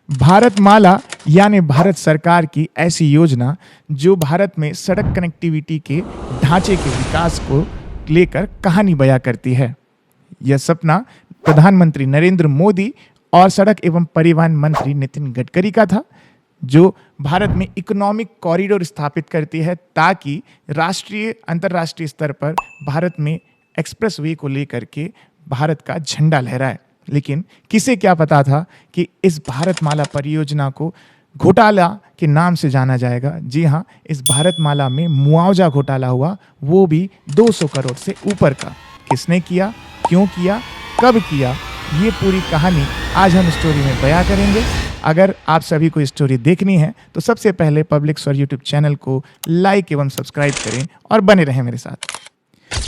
भारतमाला यानी भारत सरकार की ऐसी योजना जो भारत में सड़क कनेक्टिविटी के ढांचे के विकास को लेकर कहानी बयां करती है। यह सपना प्रधानमंत्री नरेंद्र मोदी और सड़क एवं परिवहन मंत्री नितिन गडकरी का था, जो भारत में इकोनॉमिक कॉरिडोर स्थापित करती है ताकि राष्ट्रीय अंतर्राष्ट्रीय स्तर पर भारत में एक्सप्रेस वे को लेकर के भारत का झंडा लहराए। लेकिन किसे क्या पता था कि इस भारतमाला परियोजना को घोटाला के नाम से जाना जाएगा। जी हाँ, इस भारतमाला में मुआवजा घोटाला हुआ, वो भी 200 करोड़ से ऊपर का। किसने किया, क्यों किया, कब किया, ये पूरी कहानी आज हम स्टोरी में बयां करेंगे। अगर आप सभी को स्टोरी देखनी है तो सबसे पहले पब्लिक स्वर यूट्यूब चैनल को लाइक एवं सब्सक्राइब करें और बने रहें मेरे साथ।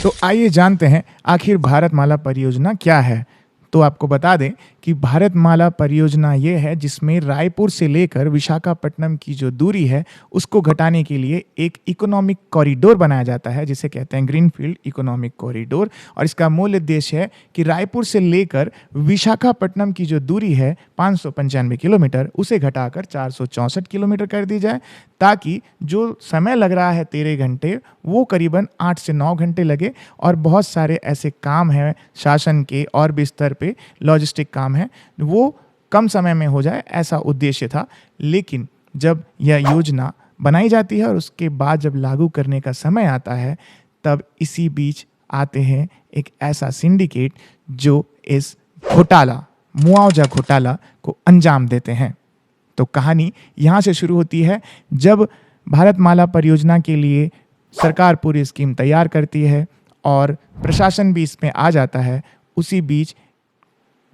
तो आइए जानते हैं आखिर भारतमाला परियोजना क्या है। तो आपको बता दें कि भारतमाला परियोजना ये है जिसमें रायपुर से लेकर विशाखापट्टनम की जो दूरी है उसको घटाने के लिए एक इकोनॉमिक कॉरिडोर बनाया जाता है, जिसे कहते हैं ग्रीनफील्ड इकोनॉमिक कॉरिडोर। और इसका मूल उद्देश्य है कि रायपुर से लेकर विशाखापट्टनम की जो दूरी है 595 किलोमीटर, उसे घटाकर 464 किलोमीटर कर दी जाए, ताकि जो समय लग रहा है 13 घंटे वो करीबन 8 से 9 घंटे लगे। और बहुत सारे ऐसे काम हैं शासन के और भी स्तर पे लॉजिस्टिक काम है, वो कम समय में हो जाए, ऐसा उद्देश्य था। लेकिन जब यह योजना बनाई जाती है और उसके बाद जब लागू करने का समय आता है, तब इसी बीच आते हैं एक ऐसा सिंडिकेट जो इस घोटाला, मुआवजा घोटाला को अंजाम देते हैं। तो कहानी यहाँ से शुरू होती है जब भारतमाला परियोजना के लिए सरकार पूरी स्कीम तैयार करती है और प्रशासन भी इसमें आ जाता है। उसी बीच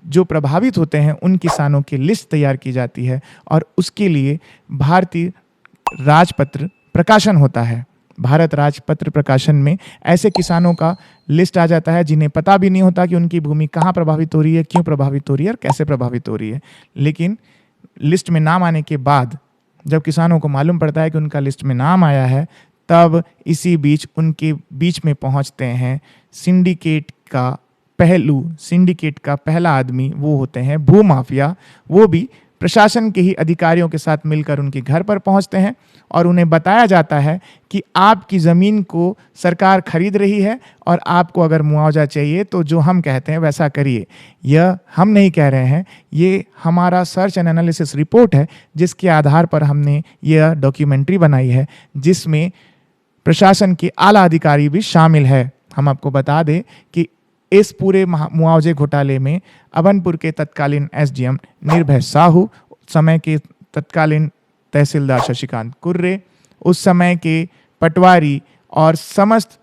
जो प्रभावित होते हैं उन किसानों की लिस्ट तैयार की जाती है और उसके लिए भारतीय राजपत्र प्रकाशन होता है। भारत राजपत्र प्रकाशन में ऐसे किसानों का लिस्ट आ जाता है जिन्हें पता भी नहीं होता कि उनकी भूमि कहाँ प्रभावित हो रही है, क्यों प्रभावित हो रही है और कैसे प्रभावित हो रही है। लेकिन लिस्ट में नाम आने के बाद जब किसानों को मालूम पड़ता है कि उनका लिस्ट में नाम आया है, तब इसी बीच उनके बीच में पहुंचते हैं सिंडिकेट का पहला आदमी, वो होते हैं भूमाफिया। वो भी प्रशासन के ही अधिकारियों के साथ मिलकर उनके घर पर पहुंचते हैं और उन्हें बताया जाता है कि आपकी ज़मीन को सरकार खरीद रही है और आपको अगर मुआवजा चाहिए तो जो हम कहते हैं वैसा करिए। यह हम नहीं कह रहे हैं, ये हमारा सर्च एंड एनालिसिस रिपोर्ट है जिसके आधार पर हमने यह डॉक्यूमेंट्री बनाई है, जिसमें प्रशासन के आला अधिकारी भी शामिल है। हम आपको बता दें कि इस पूरे मुआवजे घोटाले में अभनपुर के तत्कालीन एसडीएम निर्भय साहू, समय के तत्कालीन तहसीलदार शशिकांत कुर्रे, उस समय के पटवारी और समस्त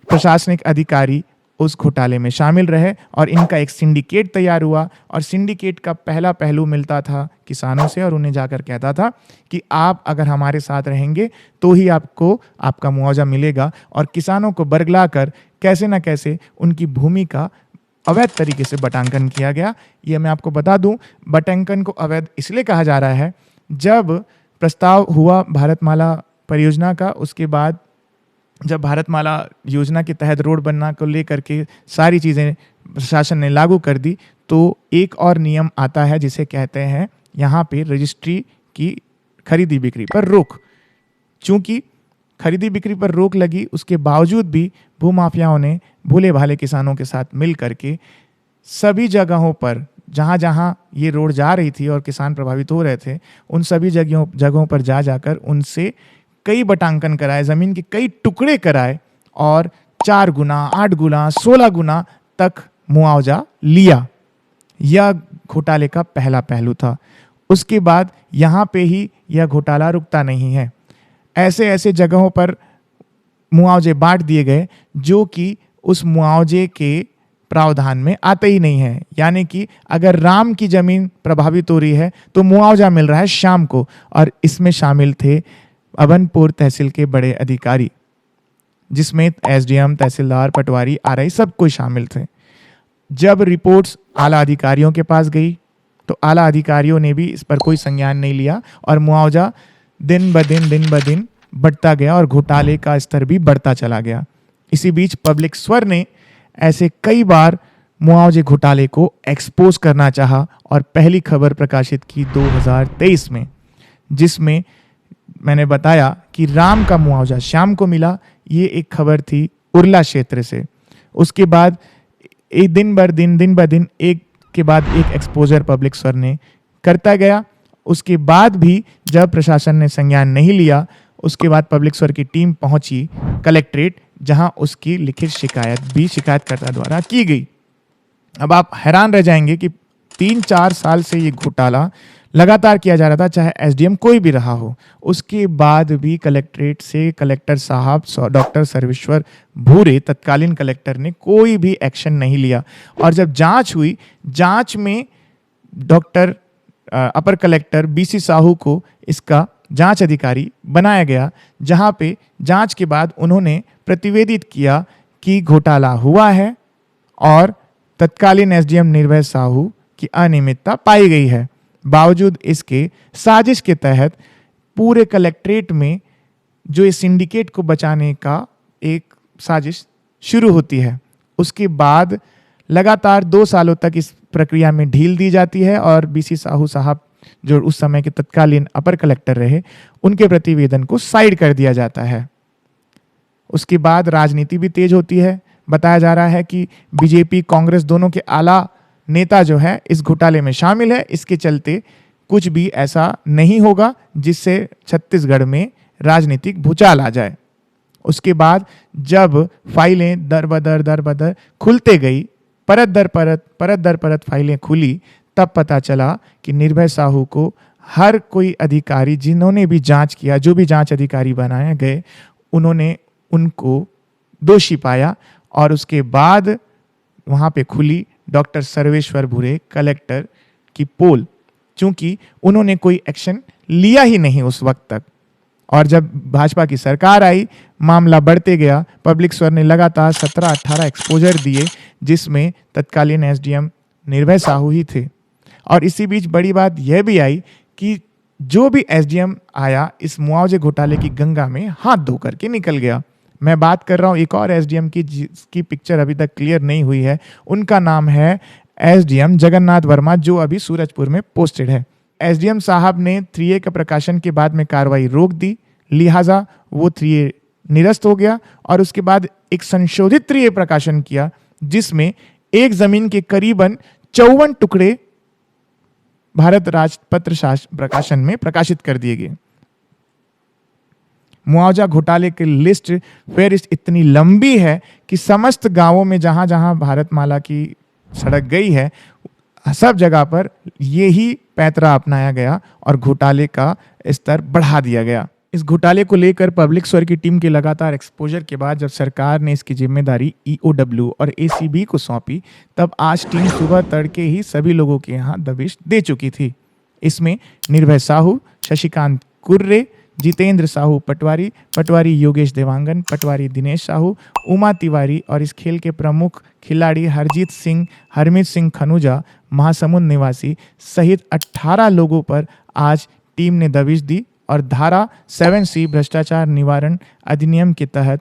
प्रशासनिक अधिकारी उस घोटाले में शामिल रहे और इनका एक सिंडिकेट तैयार हुआ। और सिंडिकेट का पहला पहलू मिलता था किसानों से और उन्हें जाकर कहता था कि आप अगर हमारे साथ रहेंगे तो ही आपको आपका मुआवजा मिलेगा। और किसानों को बरगला कर कैसे न कैसे उनकी भूमि का अवैध तरीके से बटांकन किया गया। ये मैं आपको बता दूं, बटांकन को अवैध इसलिए कहा जा रहा है, जब प्रस्ताव हुआ भारतमाला परियोजना का, उसके बाद जब भारतमाला योजना के तहत रोड बनना को लेकर के सारी चीज़ें प्रशासन ने लागू कर दी, तो एक और नियम आता है जिसे कहते हैं यहाँ पे रजिस्ट्री की खरीदी बिक्री पर रोक। चूँकि खरीदी बिक्री पर रोक लगी, उसके बावजूद भी भूमाफियाओं ने भोले भाले किसानों के साथ मिल करके सभी जगहों पर जहाँ जहाँ ये रोड जा रही थी और किसान प्रभावित हो रहे थे, उन सभी जगहों पर जाकर उनसे कई बटांकन कराए, ज़मीन के कई टुकड़े कराए और 4 गुना, 8 गुना, 16 गुना तक मुआवजा लिया। यह घोटाले का पहला पहलू था। उसके बाद यहाँ पे ही यह घोटाला रुकता नहीं है। ऐसे ऐसे जगहों पर मुआवजे बांट दिए गए जो कि उस मुआवजे के प्रावधान में आते ही नहीं है। यानी कि अगर राम की ज़मीन प्रभावित हो रही है तो मुआवजा मिल रहा है शाम को। और इसमें शामिल थे अभनपुर तहसील के बड़े अधिकारी, जिसमें एसडीएम, तहसीलदार, पटवारी, आरआई सब कोई शामिल थे। जब रिपोर्ट्स आला अधिकारियों के पास गई तो आला अधिकारियों ने भी इस पर कोई संज्ञान नहीं लिया और मुआवजा दिन ब दिन बढ़ता गया और घोटाले का स्तर भी बढ़ता चला गया। इसी बीच पब्लिक स्वर ने ऐसे कई बार मुआवजे घोटाले को एक्सपोज करना चाहा और पहली खबर प्रकाशित की 2023 में, जिसमें मैंने बताया कि राम का मुआवजा श्याम को मिला। ये एक खबर थी उरला क्षेत्र से। उसके बाद एक दिन ब दिन एक के बाद एक एक्सपोजर पब्लिक स्वर ने करता गया। उसके बाद भी जब प्रशासन ने संज्ञान नहीं लिया, उसके बाद पब्लिक स्वर की टीम पहुंची कलेक्ट्रेट, जहां उसकी लिखित शिकायत भी शिकायतकर्ता द्वारा की गई। अब आप हैरान रह जाएंगे कि 3-4 साल से ये घोटाला लगातार किया जा रहा था, चाहे एसडीएम कोई भी रहा हो। उसके बाद भी कलेक्ट्रेट से कलेक्टर साहब डॉक्टर सर्वेश्वर भूरे, तत्कालीन कलेक्टर, ने कोई भी एक्शन नहीं लिया। और जब जांच हुई, जांच में डॉक्टर अपर कलेक्टर बीसी साहू को इसका जांच अधिकारी बनाया गया, जहां पे जांच के बाद उन्होंने प्रतिवेदित किया कि घोटाला हुआ है और तत्कालीन एसडीएम निर्भय साहू की अनियमितता पाई गई है। बावजूद इसके साजिश के तहत पूरे कलेक्ट्रेट में जो इस सिंडिकेट को बचाने का एक साजिश शुरू होती है। उसके बाद लगातार 2 सालों तक इस प्रक्रिया में ढील दी जाती है और बीसी साहू साहब, जो उस समय के तत्कालीन अपर कलेक्टर रहे, उनके प्रतिवेदन को साइड कर दिया जाता है। उसके बाद राजनीति भी तेज होती है। बताया जा रहा है कि बीजेपी कांग्रेस दोनों के आला नेता जो है इस घोटाले में शामिल है। इसके चलते कुछ भी ऐसा नहीं होगा जिससे छत्तीसगढ़ में राजनीतिक भूचाल आ जाए। उसके बाद जब फाइलें दर बदर खुलते गई, परत दर परत फाइलें खुली, तब पता चला कि निर्भय साहू को हर कोई अधिकारी, जिन्होंने भी जांच किया, जो भी जांच अधिकारी बनाए गए, उन्होंने उनको दोषी पाया। और उसके बाद वहाँ पे खुली डॉक्टर सर्वेश्वर भूरे कलेक्टर की पोल, चूंकि उन्होंने कोई एक्शन लिया ही नहीं उस वक्त तक। और जब भाजपा की सरकार आई, मामला बढ़ते गया। पब्लिक स्वर ने लगातार 17-18 एक्सपोजर दिए, जिसमें तत्कालीन एसडीएम निर्भय साहू ही थे। और इसी बीच बड़ी बात यह भी आई कि जो भी एसडीएम आया, इस मुआवजे घोटाले की गंगा में हाथ धो करके निकल गया। मैं बात कर रहा हूं एक और एसडीएम की, जिसकी पिक्चर अभी तक क्लियर नहीं हुई है। उनका नाम है एसडीएम जगन्नाथ वर्मा, जो अभी सूरजपुर में पोस्टेड है। एसडीएम साहब ने 3A के प्रकाशन के बाद में कार्रवाई रोक दी, लिहाजा वो 3A निरस्त हो गया। और उसके बाद एक संशोधित 3A प्रकाशन किया, जिसमें एक जमीन के करीबन 54 टुकड़े भारत राजपत्र प्रकाशन में प्रकाशित कर दिए गए। मुआवजा घोटाले की लिस्ट फेरिस्त इतनी लंबी है कि समस्त गांवों में जहां जहां भारतमाला की सड़क गई है, सब जगह पर यही पैंतरा अपनाया गया और घोटाले का स्तर बढ़ा दिया गया। इस घोटाले को लेकर पब्लिक स्वर की टीम के लगातार एक्सपोजर के बाद जब सरकार ने इसकी जिम्मेदारी ईओडब्ल्यू और एसीबी को सौंपी, तब आज टीम सुबह तड़के ही सभी लोगों के यहाँ दबिश दे चुकी थी। इसमें निर्भय साहू, शशिकांत कुर्रे, जितेंद्र साहू पटवारी योगेश देवांगन, पटवारी दिनेश साहू, उमा तिवारी और इस खेल के प्रमुख खिलाड़ी हरमीत सिंह खनुजा, महासमुंद निवासी सहित 18 लोगों पर आज टीम ने दबिश दी और धारा 7C भ्रष्टाचार निवारण अधिनियम के तहत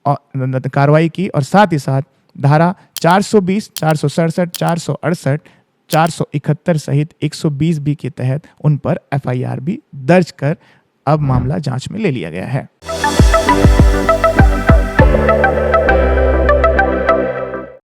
कार्रवाई की। और साथ ही साथ धारा 420, 467, 468, 471 सहित 120B के तहत उन पर FIR भी दर्ज कर अब मामला जांच में ले लिया गया है।